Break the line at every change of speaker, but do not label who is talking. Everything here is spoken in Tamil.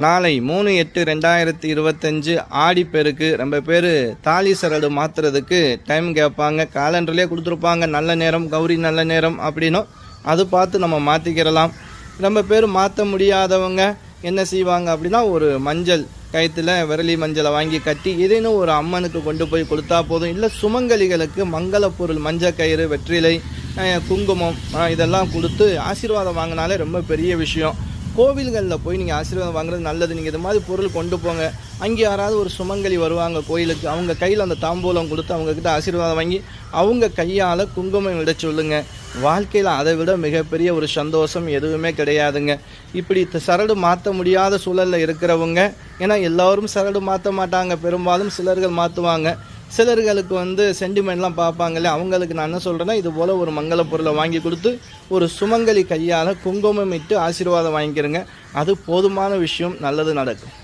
நாளை 3/8/2025 ஆடிப்பெருக்கு ரொம்ப பேர் தாலி சரடு மாற்றுறதுக்கு டைம் கேட்பாங்க. காலண்டர்லேயே கொடுத்துருப்பாங்க நல்ல நேரம், கௌரி நல்ல நேரம் அப்படின்னும். அது பார்த்து நம்ம மாற்றிக்கிறலாம். ரொம்ப பேர் மாற்ற முடியாதவங்க என்ன செய்வாங்க அப்படின்னா, ஒரு மஞ்சள் கயத்தில் விரலி மஞ்சளை வாங்கி கட்டி ஏதேனும் ஒரு அம்மனுக்கு கொண்டு போய் கொடுத்தா போதும். இல்லை சுமங்கலிகளுக்கு மங்கள பொருள் மஞ்சள் கயிறு, வெற்றிலை, குங்குமம் இதெல்லாம் கொடுத்து ஆசீர்வாதம் வாங்கினாலே ரொம்ப பெரிய விஷயம். கோவில்களில் போய் நீங்கள் ஆசீர்வாதம் வாங்குறது நல்லது. நீங்கள் இது மாதிரி பொருள் கொண்டு போங்க. அங்கே யாராவது ஒரு சுமங்கலி வருவாங்க கோயிலுக்கு, அவங்க கையில் அந்த தாம்பூலம் கொடுத்து அவங்கக்கிட்ட ஆசீர்வாதம் வாங்கி அவங்க கையால் குங்குமம் விட சொல்லுங்கள். வாழ்க்கையில் அதை விட மிகப்பெரிய ஒரு சந்தோஷம் எதுவுமே கிடையாதுங்க. இப்படி சரடு மாற்ற முடியாத சூழலில் இருக்கிறவங்க, ஏன்னா எல்லோரும் சரடு மாற்ற மாட்டாங்க, பெரும்பாலும் சிலர்கள் மாற்றுவாங்க. சிலர்களுக்கு சென்டிமெண்ட்லாம் பார்ப்பாங்கல்ல, அவங்களுக்கு நான் என்ன சொல்கிறேன்னா, இது போல் ஒரு மங்கள பொருளை வாங்கி கொடுத்து ஒரு சுமங்கலி கையால் குங்குமம் இட்டு ஆசீர்வாதம் வாங்கிக்கிறங்க. அது போதுமான விஷயம், நல்லது நடக்கும்.